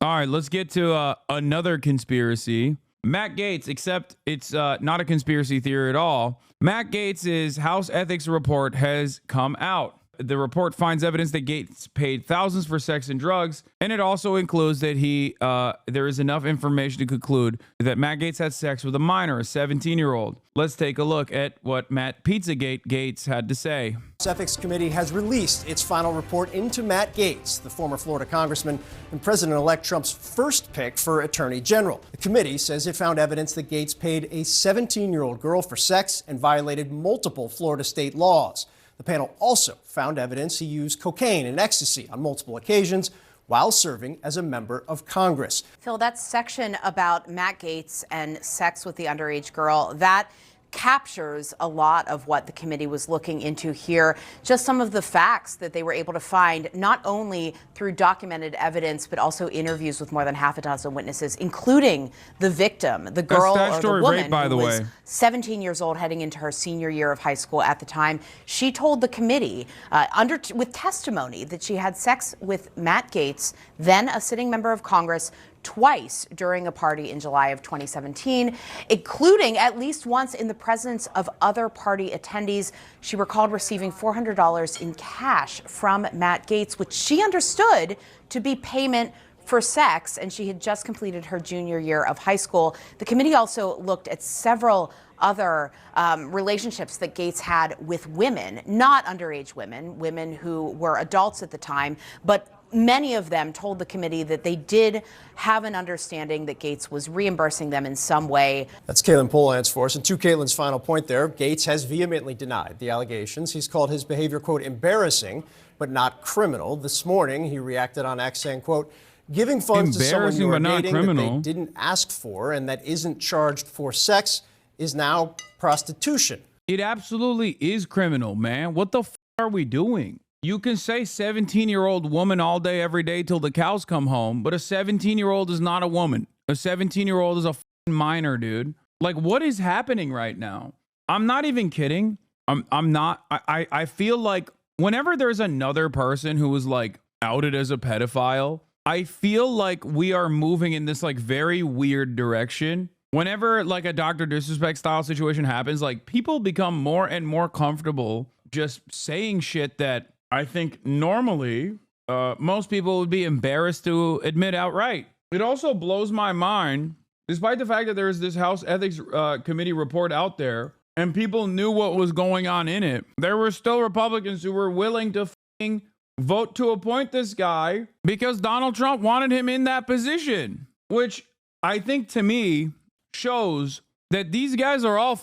All right, let's get to another conspiracy. Matt Gaetz, except it's not a conspiracy theory at all. Matt Gaetz's House Ethics report has come out. The report finds evidence that Gaetz paid thousands for sex and drugs, and it also includes that there is enough information to conclude that Matt Gaetz had sex with a minor, a 17-year-old. Let's take a look at what Matt Pizzagate Gaetz had to say. The Ethics Committee has released its final report into Matt Gaetz, the former Florida congressman and President-elect Trump's first pick for Attorney General. The committee says it found evidence that Gaetz paid a 17-year-old girl for sex and violated multiple Florida state laws. The panel also found evidence he used cocaine and ecstasy on multiple occasions while serving as a member of Congress. Phil, that section about Matt Gaetz and sex with the underage girl, that captures a lot of what the committee was looking into here. Just some of the facts that they were able to find, not only through documented evidence, but also interviews with more than half a dozen witnesses, inclung the victim, the girl or the woman who was 17 years old heading into her senior year of high school at the time. She told the committee with testimony that she had sex with Matt Gaetz, then a sitting member of Congress, twice during a party in July of 2017, including at least once in the presence of other party attendees. She recalled receiving $400 in cash from Matt Gaetz, which she understood to be payment for sex, and she had just completed her junior year of high school. The committee also looked at several other relationships that Gaetz had with women, not underage women, women who were adults at the time, but many of them told the committee that they did have an understanding that Gaetz was reimbursing them in some way. That's Caitlin Polans for us. And to Caitlin's final point there, Gaetz has vehemently denied the allegations. He's called his behavior, quote, embarrassing, but not criminal. This morning, he reacted on X saying, quote, giving funds to someone you are dating that they didn't ask for and that isn't charged for sex is now prostitution. It absolutely is criminal, man. What the f are we doing? You can say 17-year-old woman all day, every day till the cows come home, but a 17-year-old is not a woman. A 17-year-old is a minor, dude. Like, what is happening right now? I'm not even kidding. I'm not. I feel like whenever there's another person who is like outed as a pedophile, I feel like we are moving in this like very weird direction. Whenever like a Dr. Disrespect style situation happens, like people become more and more comfortable just saying shit that I think normally most people would be embarrassed to admit outright. It also blows my mind, despite the fact that there's this House Ethics Committee report out there and people knew what was going on in it, there were still Republicans who were willing to vote to appoint this guy because Donald Trump wanted him in that position, which I think to me shows that these guys are all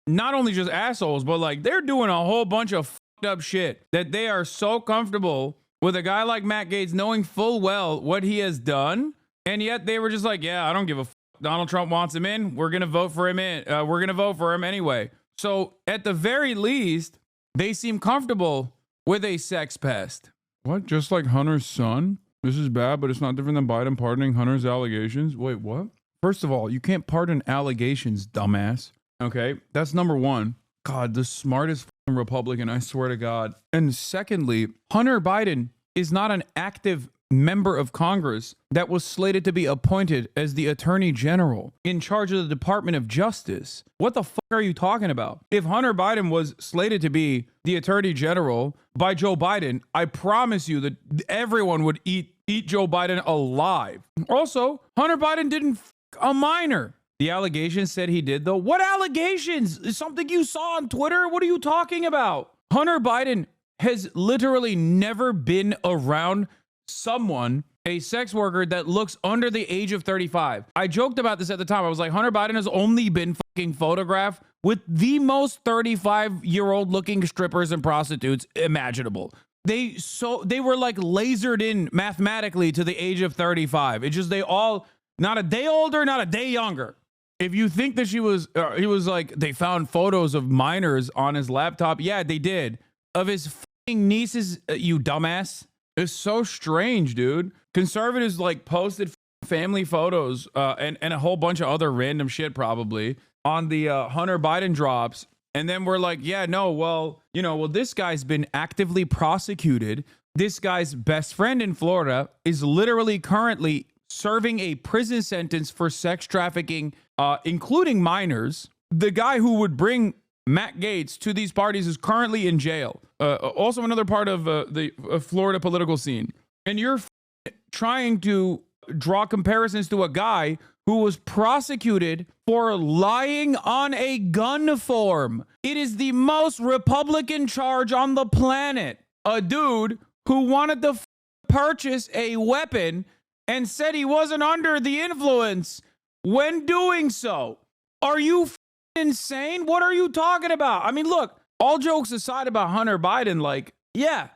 not only just assholes, but like they're doing a whole bunch of up shit, that they are so comfortable with a guy like Matt Gaetz knowing full well what he has done, and yet they were just like, yeah, I don't give a Donald Trump wants him in, we're gonna vote for him anyway. So at the very least, they seem comfortable with a sex pest. What? Just like Hunter's son? This is bad, but it's not different than Biden pardoning Hunter's allegations. Wait, what? First of all, you can't pardon allegations, dumbass. Okay, that's number one. God, the smartest Republican, I swear to God. And secondly, Hunter Biden is not an active member of Congress that was slated to be appointed as the Attorney General in charge of the Department of Justice. What the fuck are you talking about? If Hunter Biden was slated to be the Attorney General by Joe Biden, I promise you that everyone would eat Joe Biden alive. Also, Hunter Biden didn't f a minor. The allegations said he did, though. What allegations? Is something you saw on Twitter? What are you talking about? Hunter Biden has literally never been around someone, a sex worker, that looks under the age of 35. I joked about this at the time. I was like, Hunter Biden has only been fucking photographed with the most 35-year-old looking strippers and prostitutes imaginable. They were like lasered in mathematically to the age of 35. It's just they all, not a day older, not a day younger. If you think that he was like, they found photos of minors on his laptop. Yeah, they did. Of his fucking nieces, you dumbass. It's so strange, dude. Conservatives like posted family photos and a whole bunch of other random shit probably on the Hunter Biden drops. And then we're like, yeah, no, well, this guy's been actively prosecuted this guy's best friend in Florida is literally currently serving a prison sentence for sex trafficking, including minors. The guy who would bring Matt Gaetz to these parties is currently in jail. Also another part of the Florida political scene. And you're trying to draw comparisons to a guy who was prosecuted for lying on a gun form. It is the most Republican charge on the planet. A dude who wanted to purchase a weapon and said he wasn't under the influence when doing so. Are you insane? What are you talking about? I mean, look, all jokes aside about Hunter Biden, like, yeah,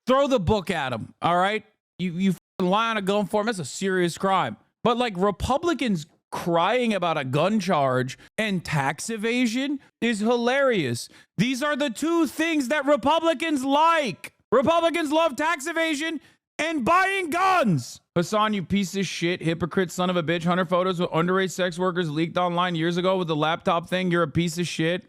throw the book at him, all right? You lie on a gun form, that's a serious crime. But like Republicans crying about a gun charge and tax evasion is hilarious. These are the two things that Republicans like. Republicans love tax evasion and buying guns. Hasan, you piece of shit, hypocrite, son of a bitch. Hunter photos with underage sex workers leaked online years ago with the laptop thing. You're a piece of shit.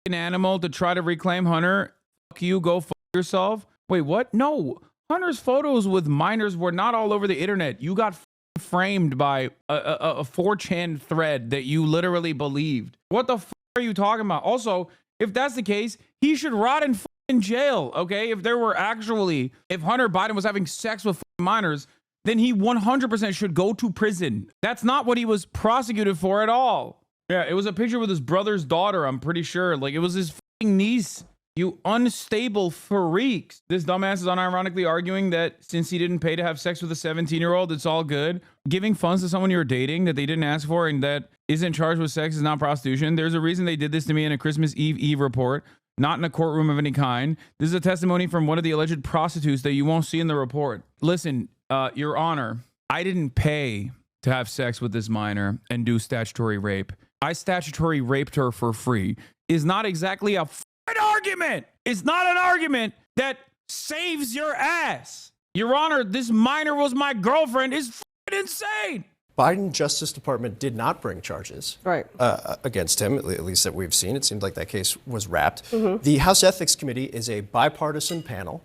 An animal to try to reclaim Hunter. Fuck you, go fuck yourself. Wait, what? No. Hunter's photos with minors were not all over the internet. You got framed by a 4chan thread that you literally believed. What the fuck are you talking about? Also, if that's the case, he should rot in jail, okay? If Hunter Biden was having sex with minors, then he 100% should go to prison. That's not what he was prosecuted for at all. Yeah, it was a picture with his brother's daughter, I'm pretty sure. Like, it was his niece. You unstable freaks. This dumbass is unironically arguing that since he didn't pay to have sex with a 17-year-old, it's all good. Giving funds to someone you're dating that they didn't ask for and that isn't charged with sex is not prostitution. There's a reason they did this to me in a Christmas Eve report, not in a courtroom of any kind. This is a testimony from one of the alleged prostitutes that you won't see in the report. Listen, Your Honor, I didn't pay to have sex with this minor and do statutory rape. I statutory raped her for free. Is not exactly a argument. It's not an argument that saves your ass. Your Honor, this minor was my girlfriend is insane. Biden Justice Department did not bring charges against him, at least that we've seen. It seemed like that case was wrapped. The House Ethics Committee is a bipartisan panel,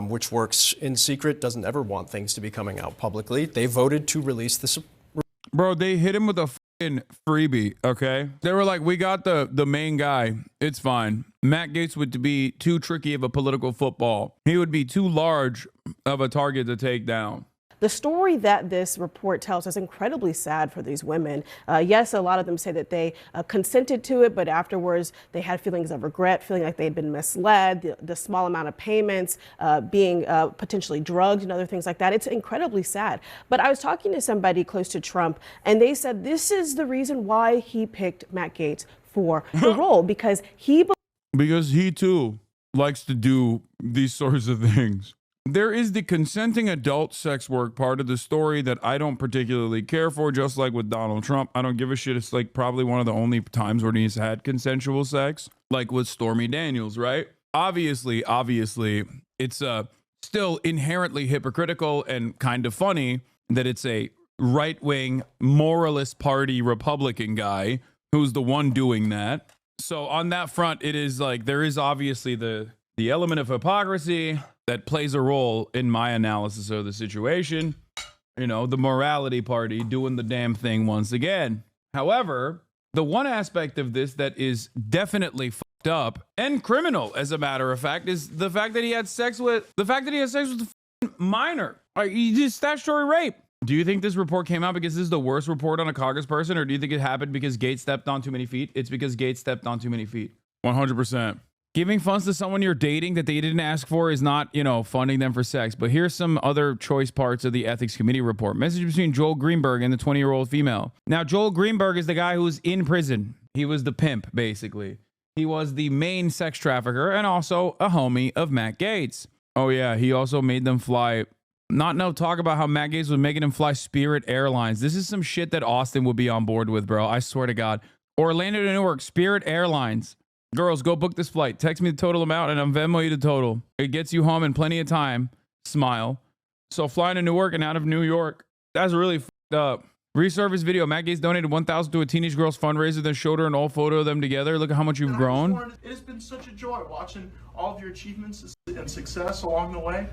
which works in secret, doesn't ever want things to be coming out publicly. They voted to release this. Bro, they hit him with a freebie, okay? They were like, we got the main guy. It's fine. Matt Gaetz would be too tricky of a political football. He would be too large of a target to take down. The story that this report tells is incredibly sad for these women. Yes, a lot of them say that they consented to it, but afterwards they had feelings of regret, feeling like they'd been misled, the small amount of payments, being potentially drugged and other things like that. It's incredibly sad. But I was talking to somebody close to Trump, and they said this is the reason why he picked Matt Gaetz for the role, because he too likes to do these sorts of things. There is the consenting adult sex work part of the story that I don't particularly care for, just like with Donald Trump. I don't give a shit. It's like probably one of the only times where he's had consensual sex, like with Stormy Daniels, right? Obviously, it's still inherently hypocritical and kind of funny that it's a right-wing moralist party Republican guy who's the one doing that. So on that front, it is like there is obviously the element of hypocrisy that plays a role in my analysis of the situation. You know, the morality party doing the damn thing once again. However, the one aspect of this that is definitely fucked up and criminal, as a matter of fact, is the fact that he had sex with a minor. He did statutory rape. Do you think this report came out because this is the worst report on a congressperson, or do you think it happened because Gaetz stepped on too many feet? It's because Gaetz stepped on too many feet. 100%. Giving funds to someone you're dating that they didn't ask for is not, funding them for sex. But here's some other choice parts of the Ethics Committee report. Message between Joel Greenberg and the 20-year-old female. Now, Joel Greenberg is the guy who's in prison. He was the pimp, basically. He was the main sex trafficker and also a homie of Matt Gaetz. Oh, yeah. He also made them fly. Talk about how Matt Gaetz was making him fly Spirit Airlines. This is some shit that Austin would be on board with, bro. I swear to God. Orlando to Newark, Spirit Airlines. Girls, go book this flight. Text me the total amount and I'll Venmo you the total. It gets you home in plenty of time. Smile. So flying to Newark and out of New York, that's really fucked up. Resurface video. Matt Gaetz donated $1,000 to a teenage girl's fundraiser, then showed her an old photo of them together. Look at how much you've grown. It has been such a joy watching all of your achievements and success along the way.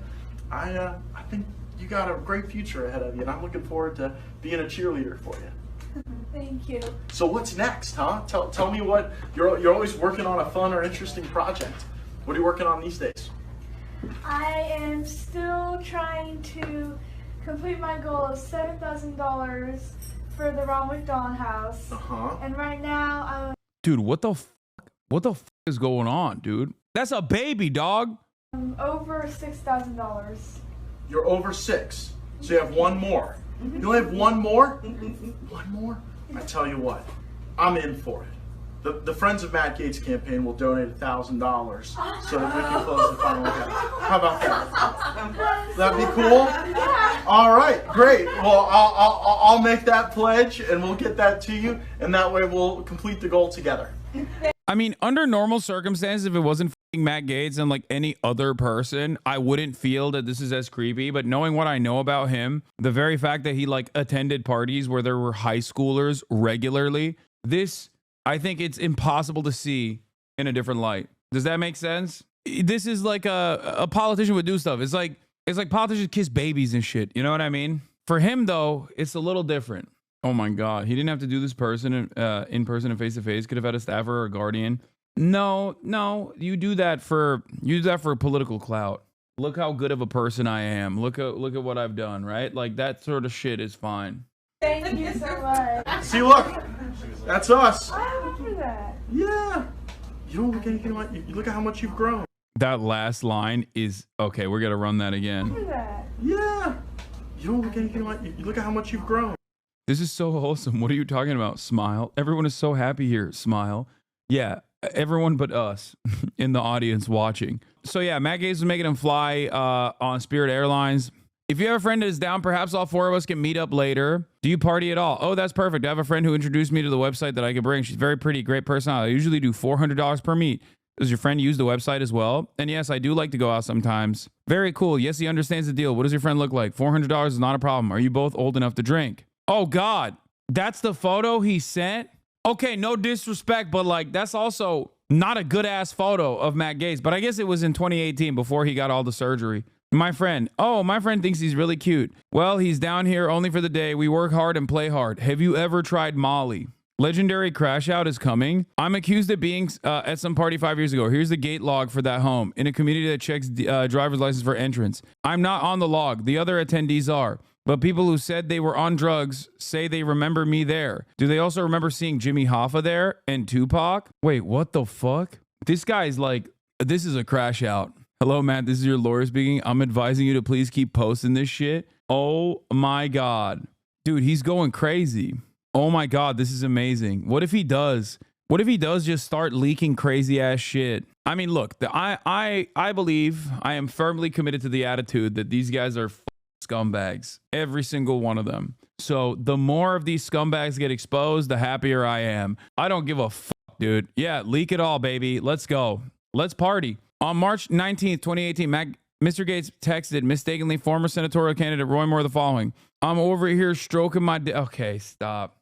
I think you got a great future ahead of you, and I'm looking forward to being a cheerleader for you. Thank you. So what's next, huh? Tell me what you're always working on, a fun or interesting project. What are you working on these days? I am still trying to complete my goal of $7,000 for the Ronald McDonald House. And right now Dude, what the fuck is going on, dude? That's a baby, dog. I'm over $6,000. You're over 6, so you have one more. You only have one more? One more? I tell you what, I'm in for it. The Friends of Matt Gaetz campaign will donate $1,000 so that we can close the final account. How about that? That'd be cool? All right, great. Well, I'll make that pledge and we'll get that to you, and that way we'll complete the goal together. I mean, under normal circumstances, if it wasn't Matt Gaetz and like any other person, I wouldn't feel that this is as creepy. But knowing what I know about him, the very fact that he like attended parties where there were high schoolers regularly, this, I think it's impossible to see in a different light. Does that make sense? This is like a politician would do stuff. It's like politicians kiss babies and shit. You know what I mean? For him though, it's a little different. Oh my God, he didn't have to do this in person and face to face. Could have had a staffer or a guardian. No, you do that for political clout. Look how good of a person I am. Look at what I've done, right? Like that sort of shit is fine. Thank you so much. See, look, that's us. I remember that. Yeah. You don't look anything like you. Look at how much you've grown. That last line is okay. We're gonna run that again. Remember that. Yeah. You don't look anything like you. Look at how much you've grown. This is so wholesome. What are you talking about? Smile. Everyone is so happy here. Smile. Yeah, everyone but us in the audience watching. So yeah, Matt Gaetz is making him fly on Spirit Airlines. If you have a friend that is down, perhaps all 4 of us can meet up later. Do you party at all? Oh, that's perfect. I have a friend who introduced me to the website that I could bring. She's very pretty, great personality. I usually do $400 per meet. Does your friend use the website as well? And yes, I do like to go out sometimes. Very cool. Yes, he understands the deal. What does your friend look like? $400 is not a problem. Are you both old enough to drink? Oh God, that's the photo he sent? Okay, no disrespect, but like that's also not a good ass photo of Matt Gaetz. But I guess it was in 2018 before he got all the surgery. My friend thinks he's really cute. Well, he's down here only for the day. We work hard and play hard. Have you ever tried Molly? Legendary crash out is coming. I'm accused of being at some party 5 years ago. Here's the gate log for that home in a community that checks driver's license for entrance. I'm not on the log. The other attendees are. But people who said they were on drugs say they remember me there. Do they also remember seeing Jimmy Hoffa there and Tupac? Wait, what the fuck? This guy's like, this is a crash out. Hello, Matt. This is your lawyer speaking. I'm advising you to please keep posting this shit. Oh my God. Dude, he's going crazy. Oh my God, this is amazing. What if he does? What if he does just start leaking crazy ass shit? I mean, look, I believe I am firmly committed to the attitude that these guys are scumbags, every single one of them. So the more of these scumbags get exposed, the happier I am. I don't give a fuck, dude. Yeah, leak it all, baby. Let's go. Let's party. On March 19th, 2018, Mr. Gaetz texted mistakenly former senatorial candidate Roy Moore the following. I'm over here stroking my dick. Okay, stop.